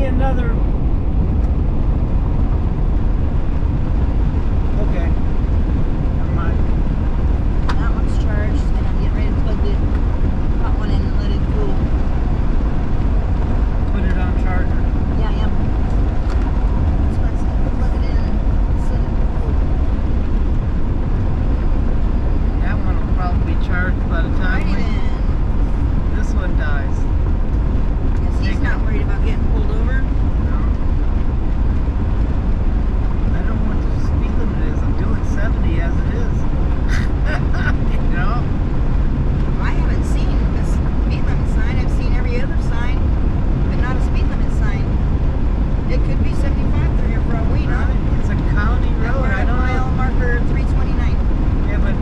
another. Okay. Never mind. That one's charged, and I'm getting ready to plug the hot one in and let it cool. Put it on charger. Yeah, I am. That's why I said plug it in and set it cool. That one will probably be charged by the time Alrighty then. this one dies. Yes, he's not worried about getting pulled over. No. I don't know what the speed limit is. I'm doing 70 as it is. You know? I haven't seen a speed limit sign. I've seen every other sign, but not a speed limit sign. It could be 75 through here for all we know. It's a county road. We're I at don't mile know. marker 329. Yeah, but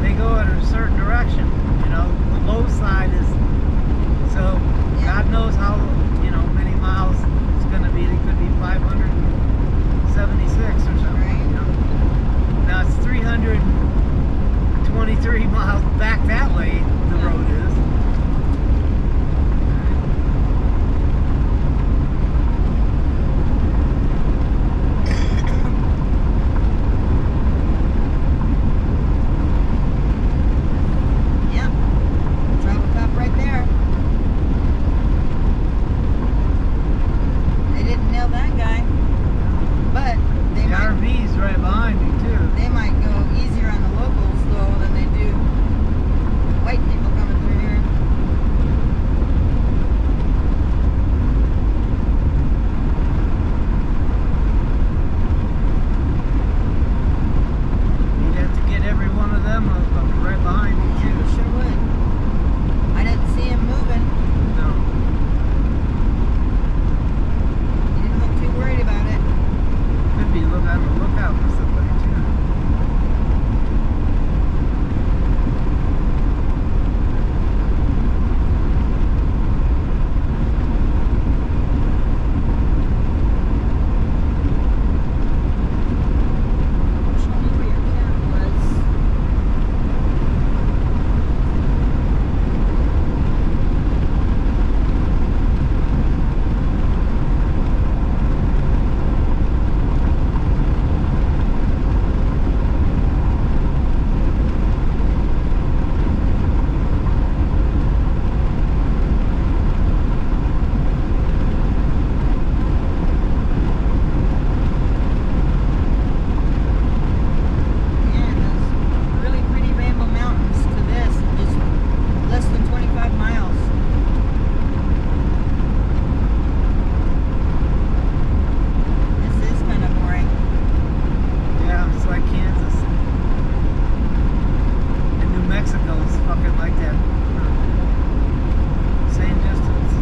they go in a certain direction. You know, the low side is so God knows how many miles it's going to be. It could be 576 or something. Right. You know? Now it's 323 miles back that way. The road is. Yep. Travel cop right there. They didn't nail that guy, but The RV's right behind me too. they might go easier on the locals though than they do white people coming through here. You'd have to get every one of them right behind me Yeah, too. sure would. I didn't see him moving. No. He didn't look too worried about it. Could be on the lookout for somebody too. Show me where your cat was. Yeah, there's really pretty rainbow mountains to this, just less than 25 miles. This is kind of boring. Yeah, it's like Kansas. And New Mexico is fucking like that. Same distance.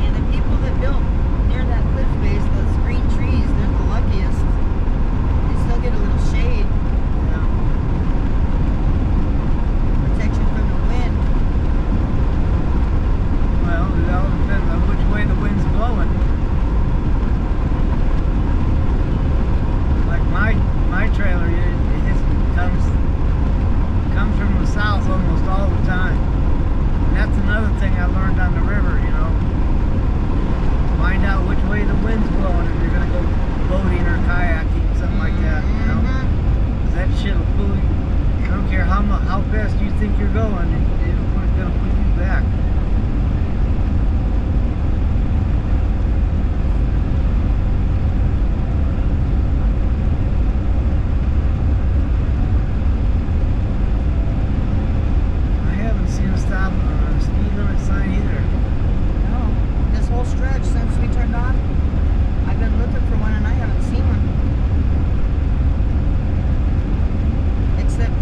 And the people that built near that cliff face, those green trees, they're the luckiest. They still get a little shade, Yeah. protection from the wind. Well, it all depends on which way the wind's blowing. Like my trailer, comes from the south almost all the time. And that's another thing I learned on the river. Find out which way the wind's blowing if you're gonna go boating or kayaking, something like that. 'Cause that shit'll pull you. I don't care how fast you think you're going, it's gonna pull you back. I haven't seen a stop or a speed limit sign either. No, this whole stretch since we turned off, I've been looking for one and I haven't seen one. Except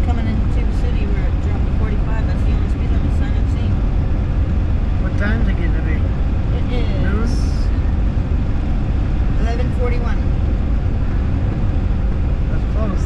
coming into Tuba City where it dropped to 45, that's the only speed limit sign I've seen. What time's it getting to be? It is 11:41. That's close.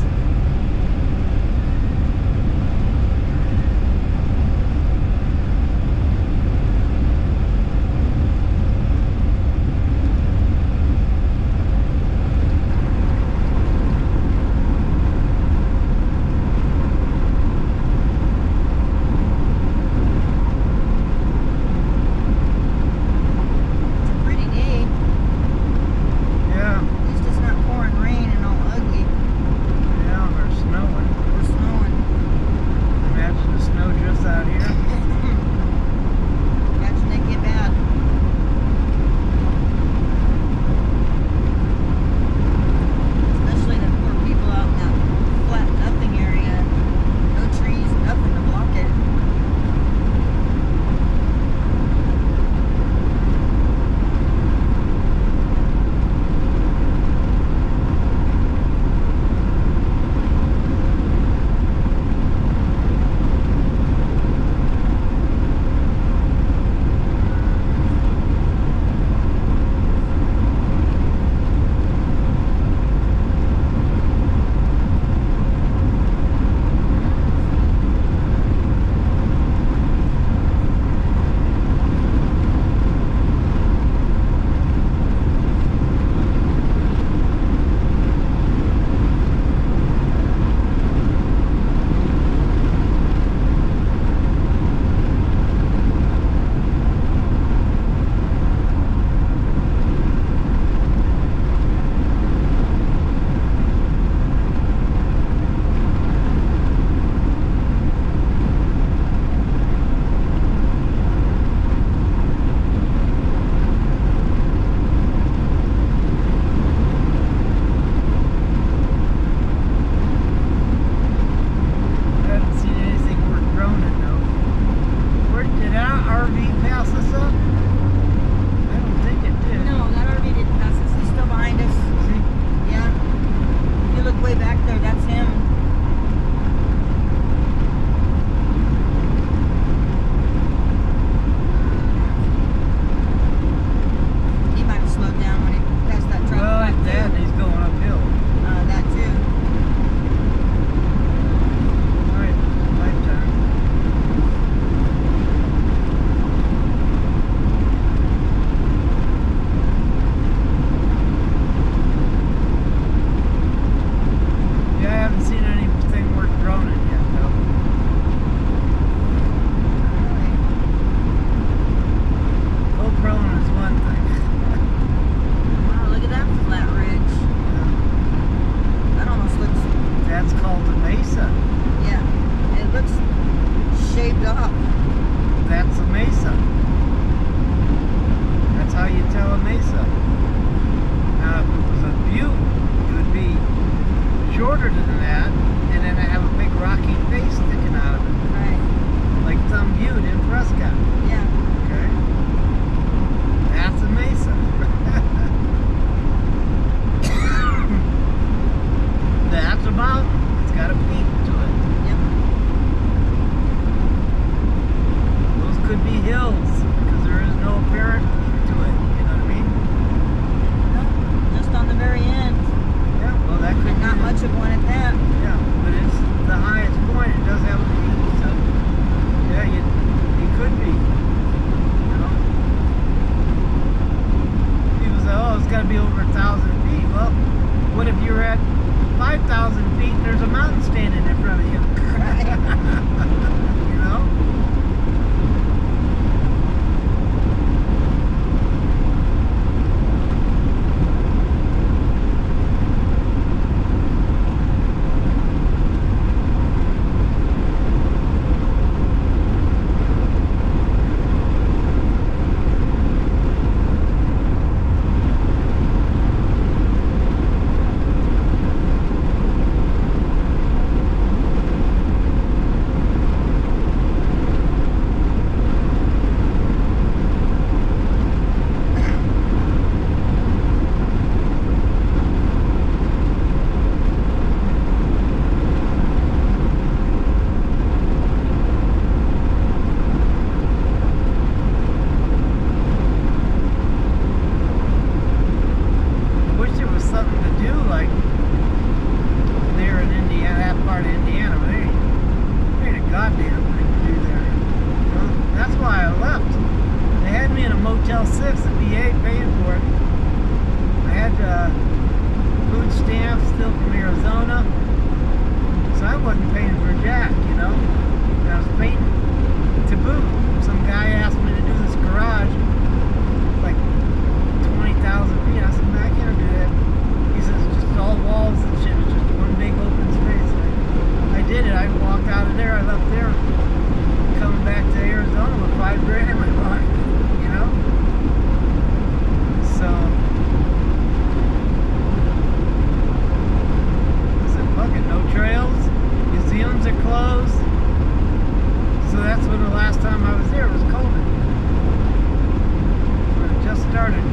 over 1,000 feet. Well, what if you're at 5,000 feet and there's a mountain standing in front of you? Right. You know? Motel 6 at VA paying for it. I had food stamps still from Arizona, so I wasn't paying for jack, you know. And I was paying to boot. Some guy asked me to do this garage, like 20,000 feet. I said, man, I can't do that. He says, it's just all walls and shit. It's just one big open space. I did it. I walked out of there. I left there, coming back to Arizona with $5 in my pocket. So I said, fuck it, no trails, museums are closed. So that's when the last time I was there was COVID. When it just started.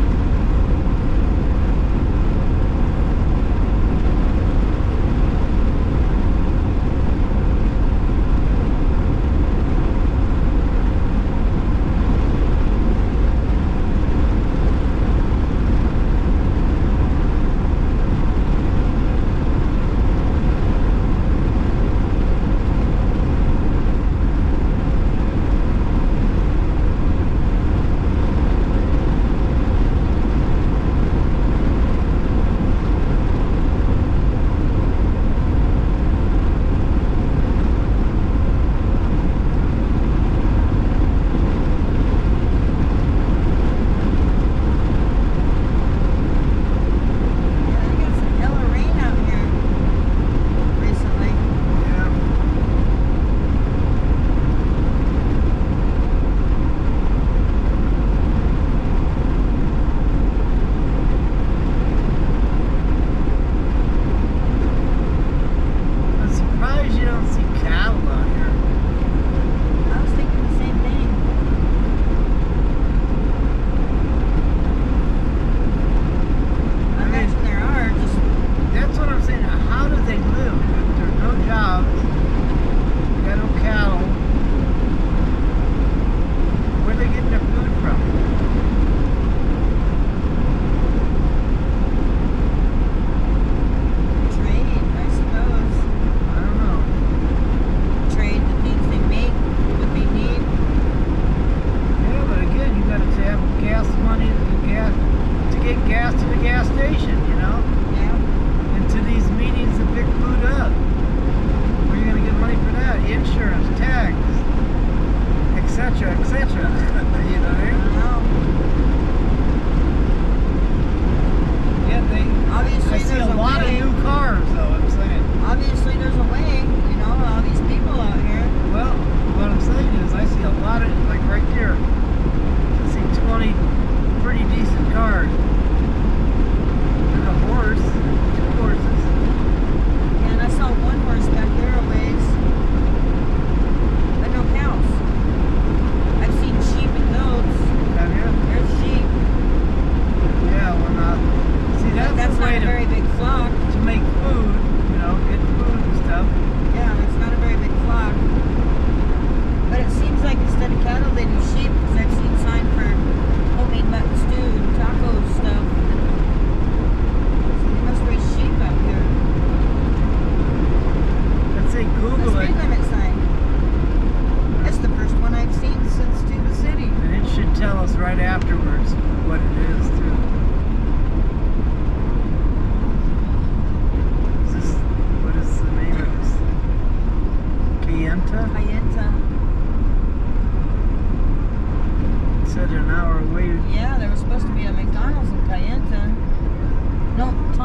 I've seen sheep and goats.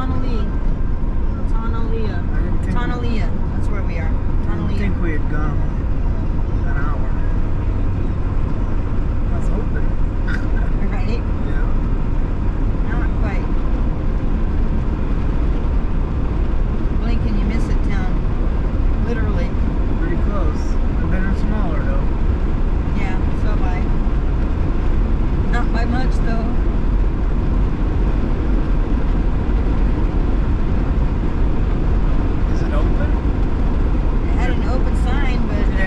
Tonalea. I didn't think, Tonalea. That's where we are. I didn't think Tonalea. we had gone an hour. I was hoping. Right? Yeah. Not quite. Blink and you miss it, town. Literally. Pretty close. I've been in smaller though. Yeah, so have I. Not by much, though. Is it open? It had an open sign, but It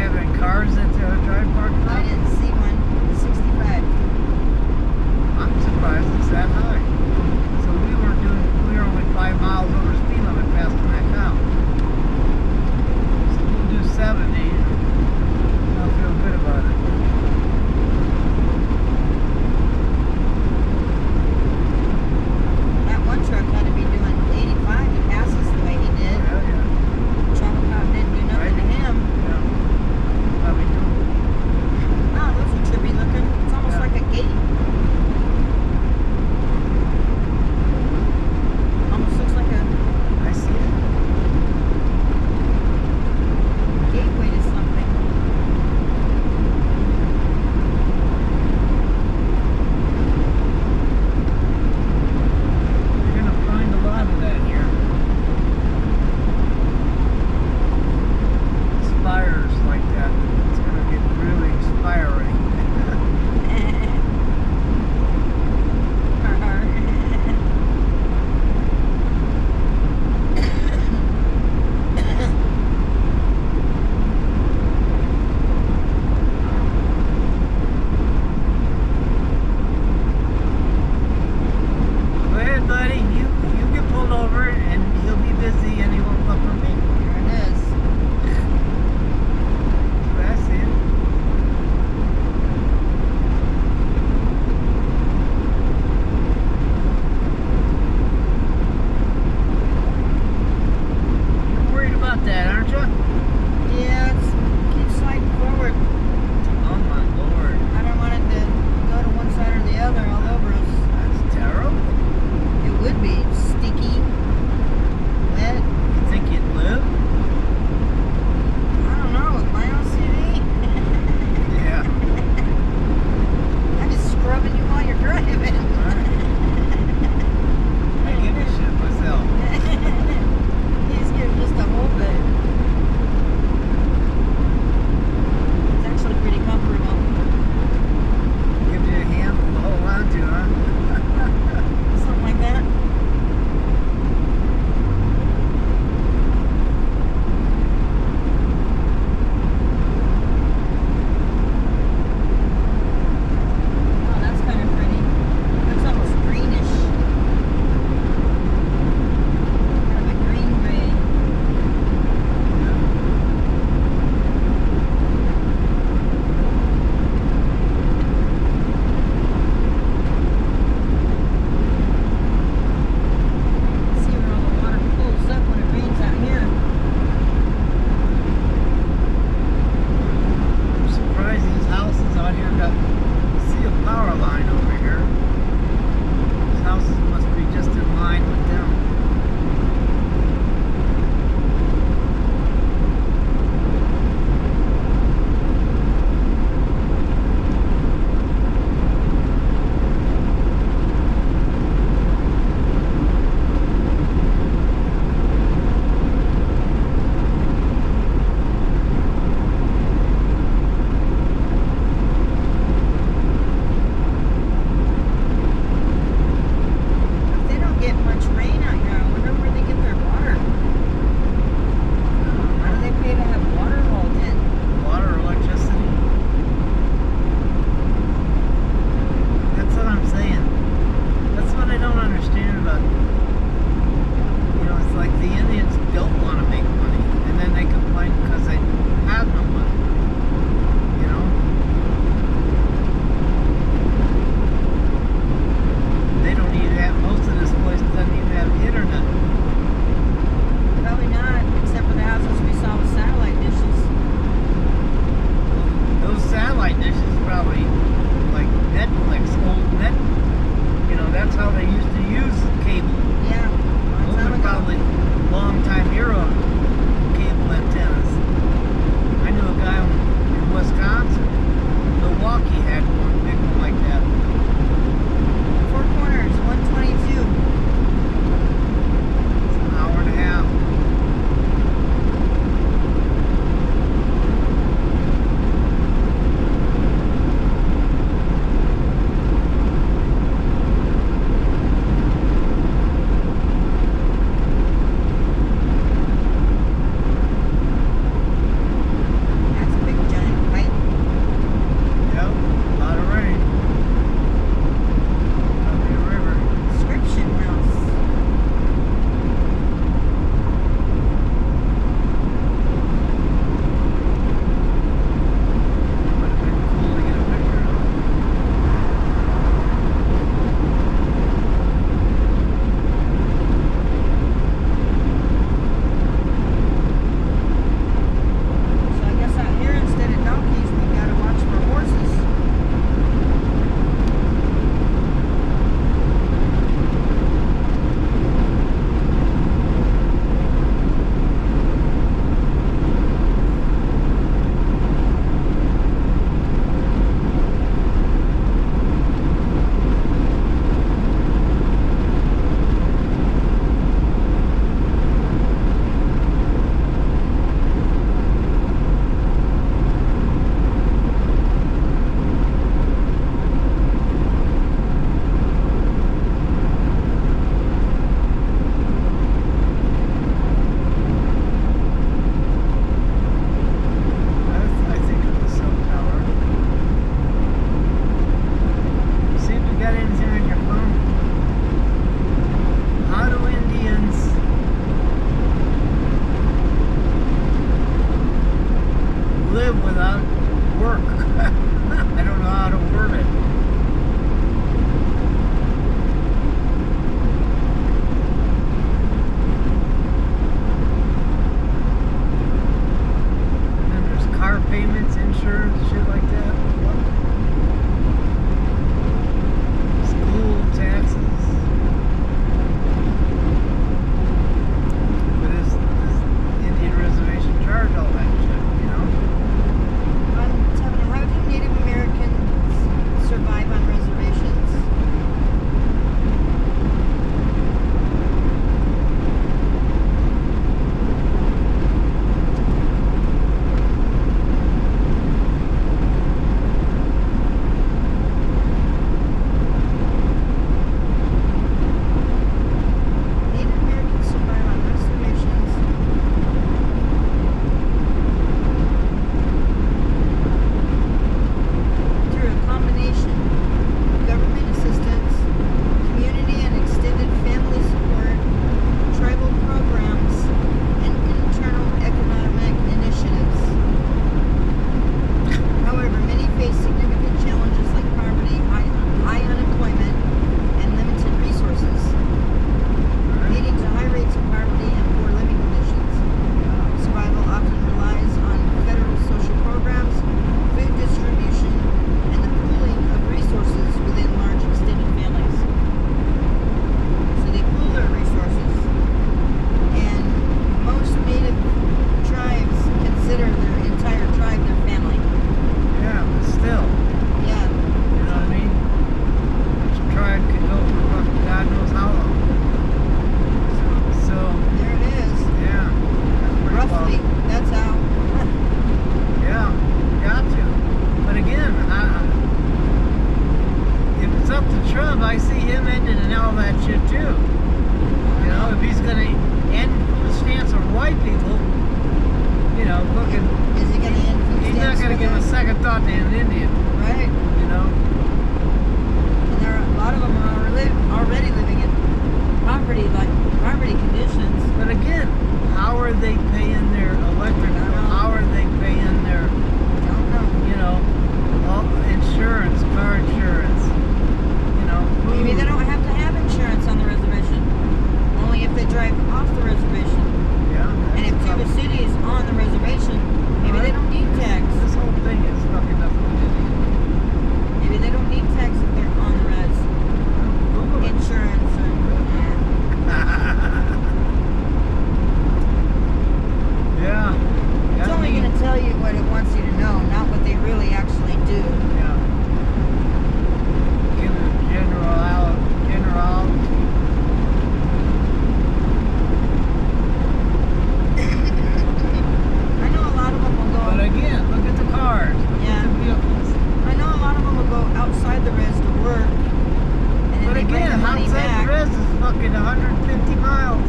150 miles.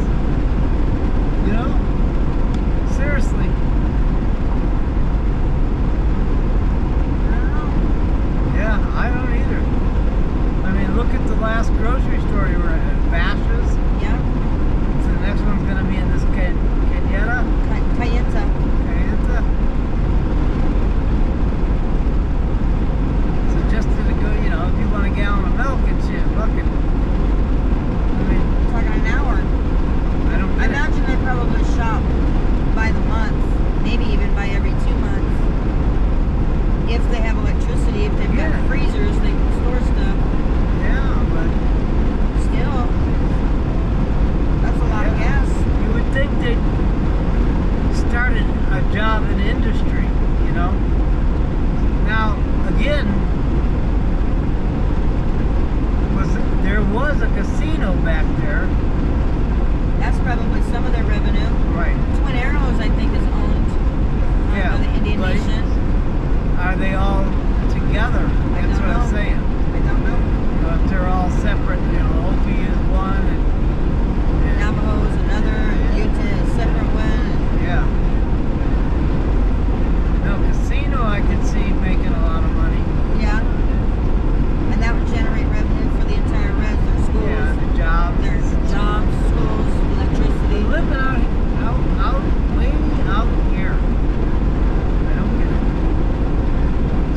You know? Seriously. Yeah, I don't either. I mean, look at the last grocery store you were at. Bash's. Yeah. So the next one's going to be in this Cayeta. Cayenta. Cayeta. So just to go, you know, if you want a gallon of milk and shit, look it. I mean, Talking an hour. I don't I get it. imagine they probably shop by the month, maybe even by every 2 months. If they have electricity, if they've got Yeah. freezers, they can store stuff. Yeah, but Still, that's a lot of Yeah. gas. you would think they started a job in industry, you know? Now, again, there was a casino back there. That's probably some of their revenue. Right. Twin Arrows, I think, is owned Yeah, by the Indian but Nation. Are they all together? I That's don't what I'm know. saying. I don't know. You know, if they're all separate, you know, Hopi is one and Navajo is another, and Utah is a separate one. yeah. No, casino I could see making a lot of money. Yeah. And that would generate revenue for the entire res, their schools, Yeah, the jobs. their jobs, schools, They electricity. living way out here. I don't get it.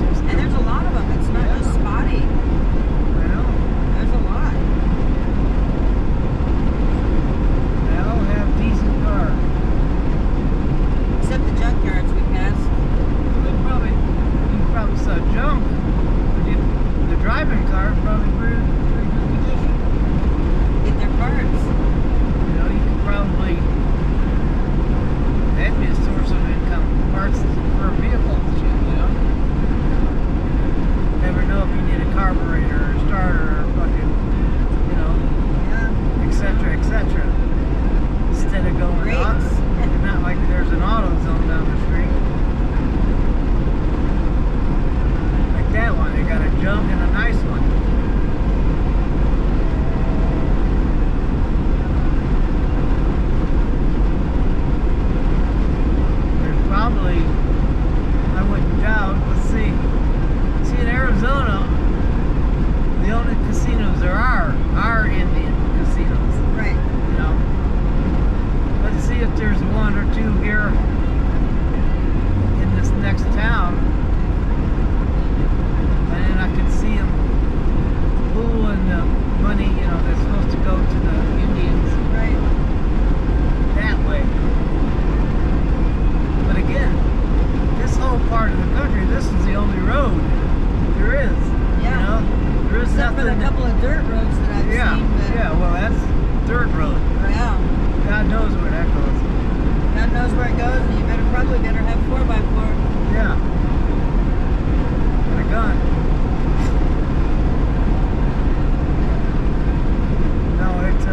Just And there's a lot of them. It's not Yeah. just spotty. I know. There's a lot. They all have decent cars. Except the junkyards we passed. You probably saw junk. But the driving car is probably pretty good condition. Get their parts. You know, you could probably, that'd be a source of income, parts for a vehicle and shit, you know? Never know if you need a carburetor or starter or fucking, you know, Yeah. et cetera, et cetera. Instead of going Brakes. not like there's an auto zone down the street. Like that one, they got a junk and a nice one. There's probably, I wouldn't doubt, let's see. See, in Arizona, the only casinos there are Indian casinos, Right. you know. Let's see if there's one or two here in this next town. And then I can see them pooling the money, you know, that's supposed to go to the Indians Right. that way. But again, this whole part of the country, this is the only road there is. Yeah. You know, there is Except for nothing. the couple of dirt roads that I've yeah, seen. But yeah. Well, that's dirt road. Yeah. God knows where that goes. God knows where it goes, and you probably better have 4x4. Yeah. And a gun. No, it's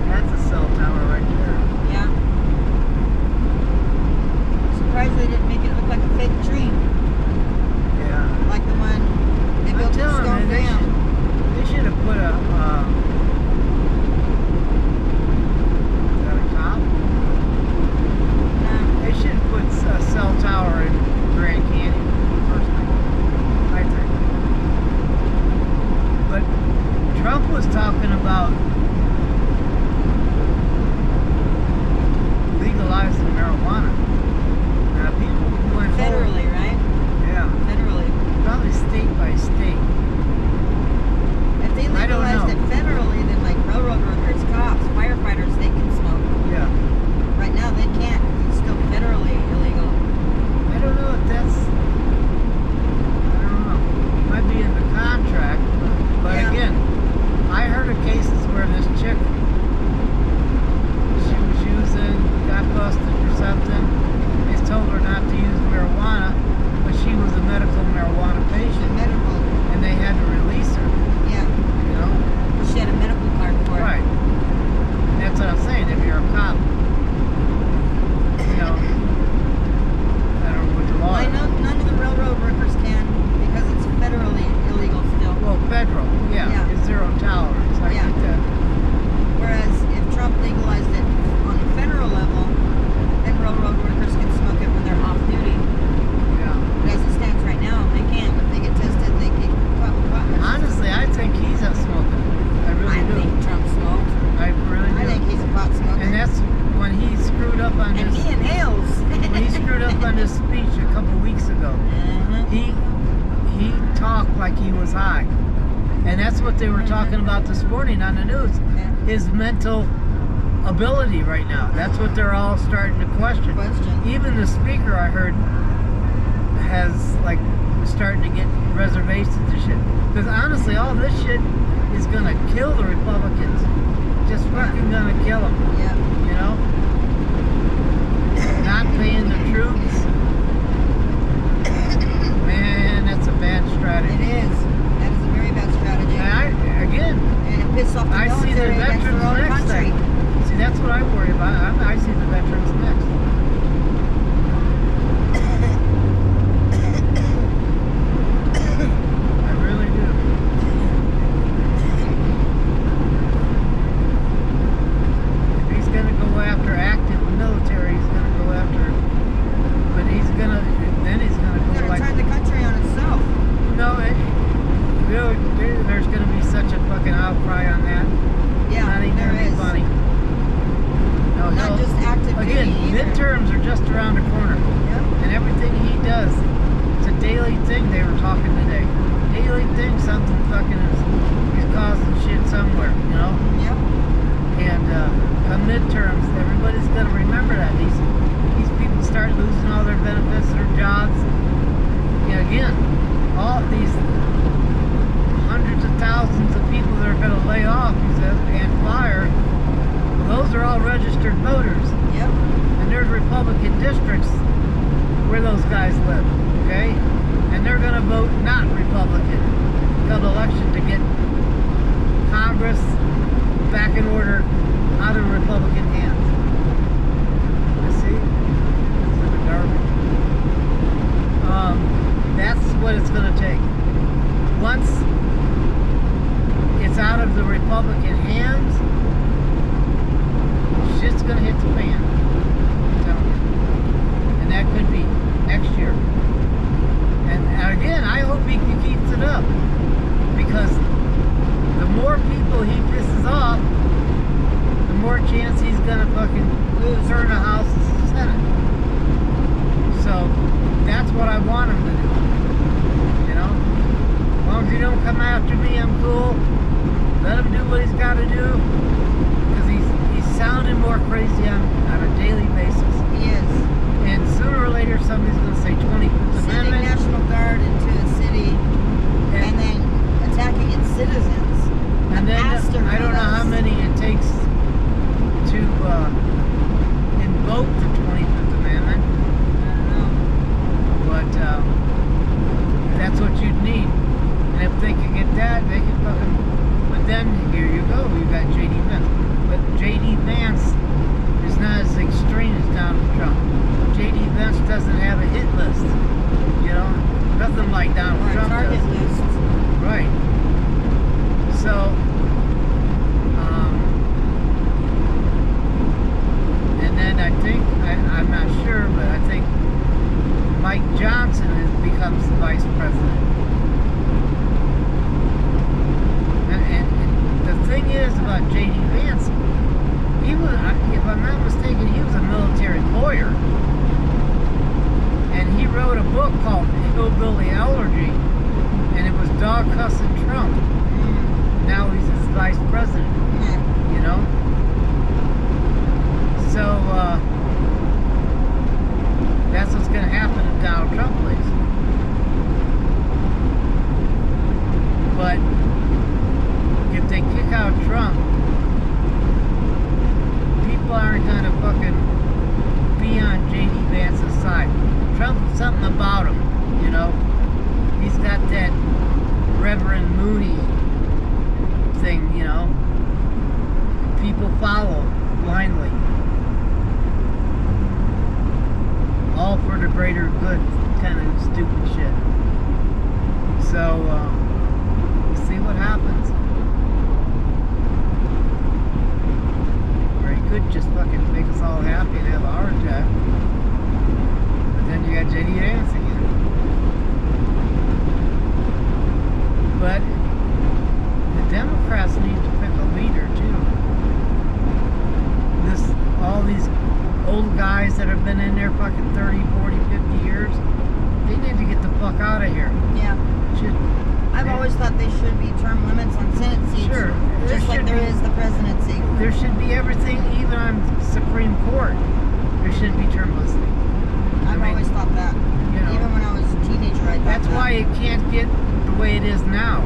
that's a cell tower right there. Yeah. Surprised they didn't make it look like a fake tree, Yeah. like the one they I'm built in telling Stone you, Dam. they should have put a is that a cop? They should put a cell tower in Grand Canyon, personally. what they were talking about this morning on the news. Yeah. His mental ability right now. That's what they're all starting to question. Even the speaker I heard has like starting to get reservations and shit. Because honestly, all this shit is gonna kill the Republicans. Just fucking gonna kill them. Yeah. You know? Not paying the troops. Man, that's a bad strategy. It is. That is a very bad strategy. And it pisses off the I see the military against veterans their own next country. thing. See, that's what I worry about. I see the veterans next. I really do. If he's going to go after active military, he's going to go after, but he's going to It's go going to turn the country on itself. no, there's going to be such a fucking outcry on that. Yeah, Not even there going to be is. funny. No, Not just active again, duty either. midterms are just around the corner. Yep. And everything he does, it's a daily thing. They were talking today. Daily thing, something fucking he's causing shit somewhere, you know? Yep. And come midterms, everybody's gonna remember that. These people start losing all their benefits, their jobs. You know, again, all these hundreds of thousands of people that are gonna lay off, he says, and fire, those are all registered voters. Yep. And there's Republican districts where those guys live, okay? And they're gonna vote not Republican come election to get Congress back in order out of Republican hands. You see? It's in the garbage. That's what it's gonna take. Once it's out of the Republican hands, shit's gonna hit the fan. I'm telling you. And that could be next year. And again, I hope he keeps it up. Because the more people he pisses off, the more chance he's gonna fucking turn the House and Senate. So that's what I want him to do. You know? As long as he don't come after me, I'm cool. Let him do what he's gotta do. Because he's sounding more crazy on a daily basis. He is. And sooner or later somebody's gonna say 25th Sending Amendment. National Guard into a city and then attacking its citizens. And then I don't know how many it takes to invoke the 25th Amendment, I don't know. but that's what you'd need. And if they could get that, they could fucking. But then here you go, you got J.D. Vance. But J.D. Vance is not as extreme as Donald Trump. J.D. Vance doesn't have a hit list, you know, nothing like Donald Or a Trump target does. list. Right. So, and then I think, I'm not sure, but I think Mike Johnson becomes the vice president. And the thing is about J.D. Vance, he was, if I'm not mistaken, he was a military lawyer. And he wrote a book called Hillbilly Elegy, and it was dog cussing Trump. Now he's his vice president, you know? So, that's what's going to happen if Donald Trump leaves. But if they kick out Trump, people aren't going to fucking be on J.D. Vance's side. Trump, something about him, you know? He's got that Reverend Mooney thing, you know? People follow blindly. All for the greater good kind of stupid shit. So, we'll see what happens. Or he could just fucking make us all happy and have a heart attack. But then you got J.D. Vance again. But the Democrats need to pick a leader too. All these old guys that have been in there fucking 30, 40, 50 years, they need to get the fuck out of here. Yeah. Should I've always thought they should be term limits on Senate seats. Sure. There Just like should there be. is the presidency. There should be everything, even on Supreme Court. There should be term limits. I've always thought that. you know, Even when I was a teenager, I thought That's that. why it can't get the way it is now.